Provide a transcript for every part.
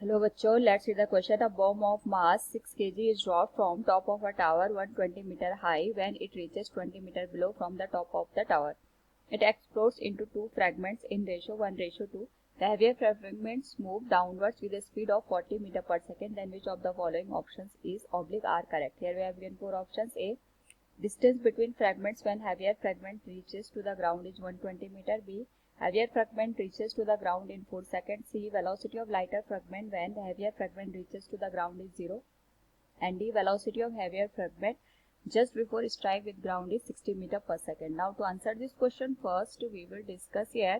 Hello बच्चों, let's see the question. A bomb of mass 6 kg is dropped from top of a tower 120 meter high. When it reaches 20 meter below from the top of the tower, it explodes into two fragments in ratio 1:2. The heavier fragments move downwards with a speed of 40 meter per second. Then which of the following options is oblique are correct? Here we have given four options. A, distance between fragments when heavier fragment reaches to the ground is 120 meter. B, heavier fragment reaches to the ground in 4 seconds. C, velocity of lighter fragment when the heavier fragment reaches to the ground is 0. And D, velocity of heavier fragment just before strike with ground is 60 meter per second. Now to answer this question, first we will discuss here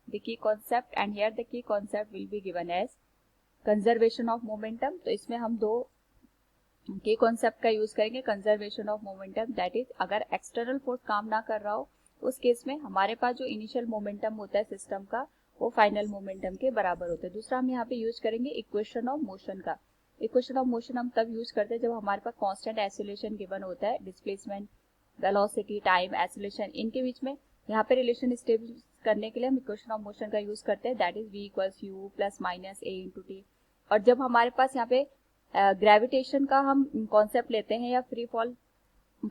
the key concept, and here the key concept will be given as conservation of momentum. तो इसमें हम दो के concept का use करेंगे. Conservation of momentum, that is अगर external force काम ना कर रहा हो उस केस में हमारे पास जो इनिशियल मोमेंटम होता है सिस्टम का वो फाइनल मोमेंटम के बराबर होता है. दूसरा हम यहाँ पे यूज करेंगे इक्वेशन ऑफ मोशन का. इक्वेशन ऑफ मोशन हम तब यूज करते हैं जब हमारे पास कांस्टेंट एक्सीलरेशन गिवन होता है. डिस्प्लेसमेंट, वेलोसिटी, टाइम, एक्सीलरेशन, इनके बीच में यहाँ पे रिलेशन स्टेब्लिश करने के लिए हम इक्वेशन ऑफ मोशन का यूज करते हैं. That is v equals u plus minus a into T. और जब हमारे पास यहाँ पे ग्रेविटेशन का हम कॉन्सेप्ट लेते हैं या फ्री फॉल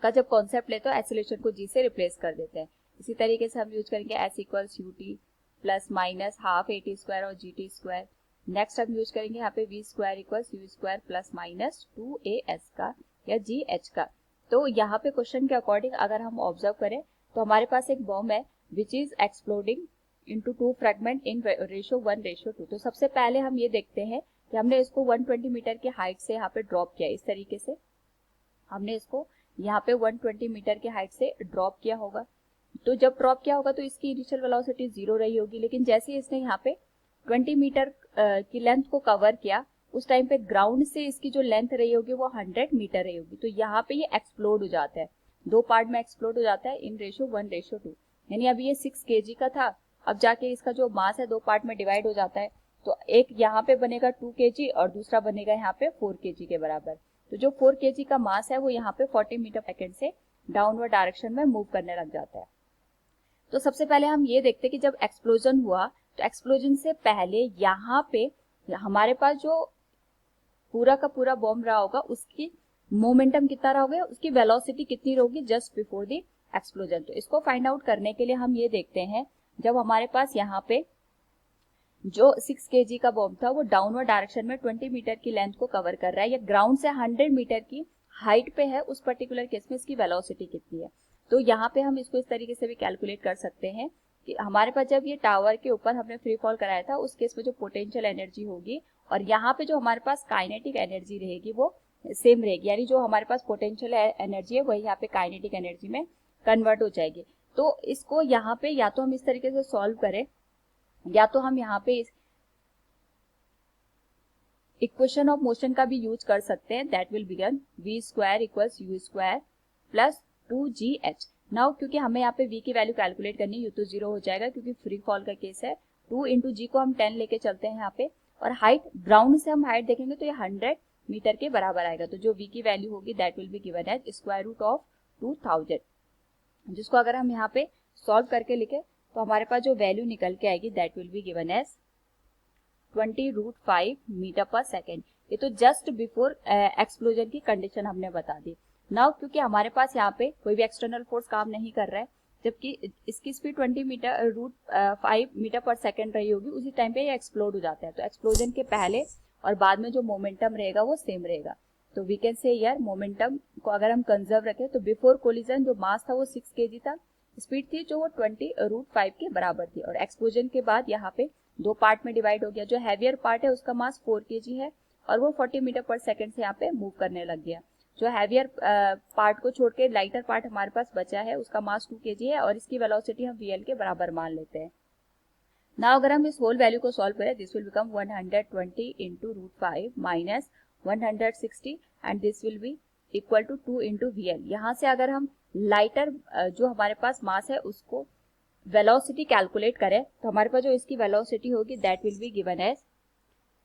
का जब कॉन्सेप्ट लेते हैं एक्सीलरेशन को जी से रिप्लेस कर देते हैं. इसी तरीके से हम यूज करेंगे S equals U T plus minus half A T square और जी टी स्क्वायर. नेक्स्ट हम यूज करेंगे यहाँ पे V square equals U square plus minus 2as का या जी एच का. तो यहाँ पे क्वेश्चन के अकॉर्डिंग अगर हम ऑब्जर्व करें तो हमारे पास एक बॉम्ब है which is exploding into two fragment in ratio 1:2. तो सबसे पहले हम ये देखते हैं कि हमने इसको 120 मीटर की हाइट से यहाँ पे ड्रॉप किया. इस तरीके से हमने इसको यहाँ पे 120 मीटर की हाइट से ड्रॉप किया होगा. तो जब ड्रॉप किया होगा तो इसकी इनिशियल वेलोसिटी 0 रही होगी, लेकिन जैसे ही इसने यहाँ पे 20 मीटर की लेंथ को कवर किया उस टाइम पे ग्राउंड से इसकी जो लेंथ रही होगी वो 100 मीटर रही होगी. तो यहाँ पे ये एक्सप्लोड हो जाता है, दो पार्ट में एक्सप्लोड हो जाता है इन रेशो 1:2. यानी अभी ये 6 kg का था, अब जाके इसका जो मास है दो पार्ट में डिवाइड हो जाता है. तो एक यहाँ पे बनेगा 2 kg और दूसरा बनेगा यहाँ पे 4 kg के बराबर. तो जो 4 kg का मास है वो यहाँ पे 40 मीटर पर सेकंड से डाउनवर्ड डायरेक्शन में मूव करने लग जाता है. तो सबसे पहले हम ये देखते हैं कि जब एक्सप्लोजन हुआ तो एक्सप्लोजन से पहले यहाँ पे हमारे पास जो पूरा का पूरा बॉम्ब रहा होगा उसकी मोमेंटम कितना रहा होगा, उसकी वेलोसिटी कितनी होगी जस्ट बिफोर द एक्सप्लोजन. तो इसको फाइंड आउट करने के लिए हम ये देखते हैं जब हमारे पास यहाँ पे जो 6 kg का बॉम्ब था वो डाउनवर्ड डायरेक्शन में 20 मीटर की लेंथ को कवर कर रहा है या ग्राउंड से 100 मीटर की हाइट पे है, उस पर्टिकुलर केस में इसकी वेलोसिटी कितनी है. तो यहाँ पे हम इसको इस तरीके से भी कैलकुलेट कर सकते हैं कि हमारे पास जब ये टावर के ऊपर हमने फ्री फॉल कराया था उस केस में जो पोटेंशियल एनर्जी होगी और यहाँ पे जो हमारे पास काइनेटिक एनर्जी रहेगी वो सेम रहेगी. यानी जो हमारे पास पोटेंशियल एनर्जी है वही यहाँ पे काइनेटिक एनर्जी में कन्वर्ट हो जाएगी. तो इसको यहाँ पे या तो हम इस तरीके से सॉल्व करें या तो हम यहाँ पे इस इक्वेशन ऑफ मोशन का भी यूज कर सकते हैं. That will become v square equals u square plus 2gh. Now क्योंकि हमें यहाँ पे v की वैल्यू कैलकुलेट करनी है, u तो 0 हो जाएगा क्योंकि फ्री फॉल का केस है. 2 इंटू जी को हम 10 लेके चलते हैं यहाँ पे और हाइट ग्राउंड से हम हाइट देखेंगे तो ये 100 मीटर के बराबर आएगा. तो जो v की वैल्यू होगी that will be given as square root of 2000, जिसको अगर हम यहाँ पे सॉल्व करके लिखे तो हमारे पास जो वैल्यू निकल के आएगी that will be given as 20√5 metre पर सेकेंड. ये तो जस्ट बिफोर एक्सप्लोजन की कंडीशन हमने बता दी. नाउ क्योंकि हमारे पास यहाँ पे कोई भी एक्सटर्नल फोर्स काम नहीं कर रहा है, जबकि इसकी स्पीड 20√5 मीटर पर सेकेंड रही होगी, उसी टाइम पे ये एक्सप्लोड हो जाता है. तो एक्सप्लोजन के पहले और बाद में जो मोमेंटम रहेगा वो सेम रहेगा. तो वी कैन से यार मोमेंटम को अगर हम कंजर्व रखें तो बिफोर कोलिजन जो मास था वो 6 kg था, स्पीड थी जो वो 20√5 के बराबर थी, और एक्सप्लोजन के बाद यहाँ पे दो पार्ट में डिवाइड हो गया. जो हैवियर पार्ट है उसका मास 4 kg है और वो 40 मीटर पर सेकंड से यहाँ पे मूव करने लग गया. जो हैवियर पार्ट को छोड़ के लाइटर पार्ट हमारे पास बचा है उसका मास 2 kg है और इसकी वेलोसिटी हम vl के बराबर मान लेते हैं. ना अगर हम इस होल वैल्यू को सॉल्व करें this will become 120 into √5 minus 160 and this will be equal to 2 into vl. यहाँ से अगर हम लाइटर जो हमारे पास मास है उसको वेलोसिटी कैलकुलेट करें तो हमारे पास जो इसकी वेलोसिटी होगी that will be given as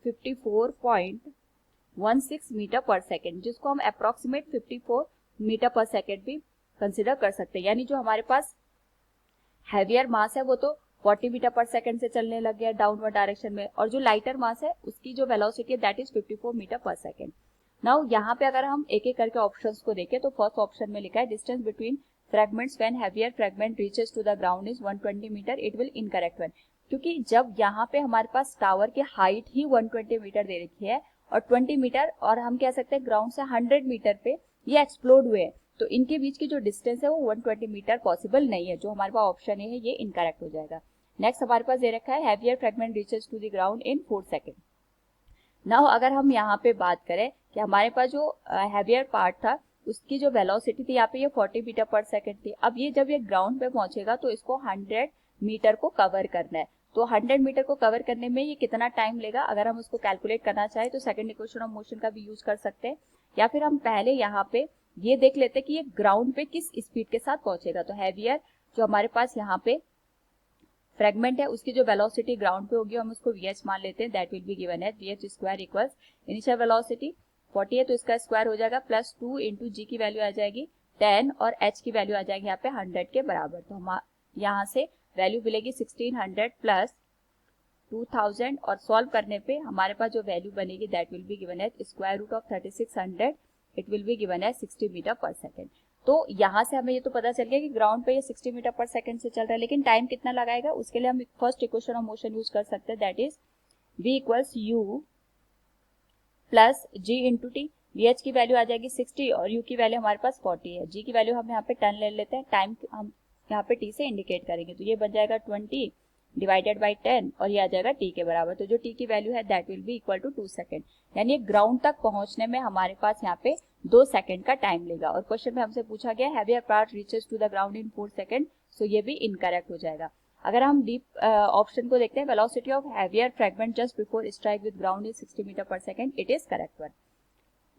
54.16 metre पर सेकेंड, जिसको हम अप्रोक्सीमेट 54 मीटर पर सेकेंड भी कंसिडर कर सकते हैं. यानी जो हमारे पास हैवियर मास है वो तो 40 मीटर पर सेकंड से चलने लग गया डाउनवर्ड डायरेक्शन में, और जो लाइटर मास है उसकी जो वेलोसिटी है that is 54 metre per second. Now यहाँ पे अगर हम एक एक करके ऑप्शंस को देखें तो फर्स्ट ऑप्शन में लिखा है distance between fragments when heavier fragment reaches to the ground is 120 metre, it will incorrect one. क्योंकि जब यहाँ पे हमारे पास टावर की हाइट ही 120 मीटर दे रखी है और 20 मीटर, और हम कह सकते हैं ग्राउंड से 100 मीटर पे ये एक्सप्लोड हुए हैं, तो इनके बीच की जो डिस्टेंस है वो 120 मीटर पॉसिबल नहीं है। जो हमारे पास ऑप्शन है ये इनकरेक्ट हो जाएगा। नेक्स्ट हमारे पास दे रखा है heavier fragment reaches to the ground in 4 second. Now अगर हम यहाँ पे बात करें कि हमारे पास जो हैवियर पार्ट था उसकी जो वेलोसिटी थी यहाँ पे ये 40 मीटर पर सेकंड थी। अब ये जब ये ग्राउंड पे पहुंचेगा तो इसको 100 मीटर को कवर करना है। तो 100 मीटर को कवर करने में ये कितना टाइम लेगा, अगर हम उसको कैलकुलेट करना चाहे तो सेकंड इक्वेशन ऑफ मोशन का भी यूज कर सकते हैं, या फिर हम पहले यहाँ पे ये देख लेते हैं कि ये ग्राउंड पे किस स्पीड के साथ पहुंचेगा। तो हैवियर जो हमारे पास यहाँ पे फ्रैगमेंट है उसकी जो वेलोसिटी ग्राउंड पे होगी हम उसको vh मान लेते हैं, that will be given as vh square equals initial velocity 40 है तो इसका स्क्वायर हो जाएगा प्लस 2 इंटू जी की वैल्यू आ जाएगी 10 और h की वैल्यू आ जाएगी यहाँ पे 100 के बराबर। तो हम यहाँ से वैल्यू मिलेगी 1600 प्लस 2000 और सॉल्व करने पे हमारे पास जो वैल्यू बनेगी that will be given as square root of 3600, it will be given as 60 metre पर सेकेंड। तो यहाँ से हमें ये तो पता चल गया कि ग्राउंड पे ये 60 मीटर पर सेकंड से चल रहा है, लेकिन टाइम कितना लगाएगा उसके लिए हम first equation of motion use कर सकते हैं, that is v equals u plus g into T. vh की वैल्यू आ जाएगी 60 और u की वैल्यू हमारे पास 40 है। g की वैल्यू हम यहाँ पे 10 ले लेते हैं, टाइम हम यहाँ पे t से इंडिकेट करेंगे, तो ये बन जाएगा 20 डिवाइडेड बाई 10 और ये आ जाएगा t के बराबर। तो जो t की वैल्यू है that will be equal to 2 second, यानी ग्राउंड तक पहुंचने में हमारे पास यहाँ पे 2 सेकंड का टाइम लेगा। और क्वेश्चन में हमसे पूछा गया heavier part reaches to the ground in 4 second, so ये भी इनकरेक्ट हो जाएगा। अगर हम डीप ऑप्शन को देखते हैं, velocity of heavier fragment just before strike with ground is 60 metre per second, it is correct one.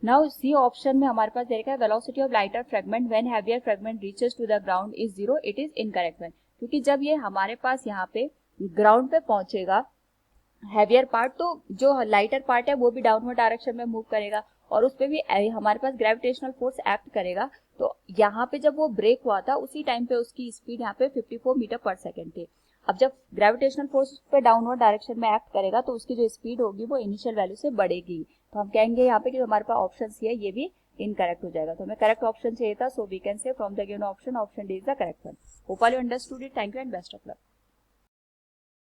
Now C option में हमारे पास देखा है velocity of lighter fragment when heavier fragment reaches to the ground is 0, it is incorrect one. क्योंकि जब ये हमारे पास यहाँ पे ग्राउंड पे पहुंचेगा हैवियर पार्ट, तो जो लाइटर पार्ट है वो भी डाउनवर्ड डायरेक्शन में मूव करेगा और उस पे भी हमारे पास ग्रेविटेशनल फोर्स एक्ट करेगा। तो यहाँ पे जब वो ब्रेक हुआ था उसी टाइम पे उसकी स्पीड यहाँ पे 54 मीटर पर सेकंड थी। अब जब ग्रेविटेशनल फोर्स पे डाउनवर्ड डायरेक्शन में एक्ट करेगा तो उसकी जो स्पीड होगी वो इनिशियल वैल्यू से बढ़ेगी। तो हम कहेंगे यहाँ पे कि हमारे पास ऑप्शन सी है ये भी इनकरेक्ट हो जाएगा। तो हमें करेक्ट ऑप्शन चाहिए था, so we can say from the given option D is the correct one. Hope you understood it. Thank you and best of luck.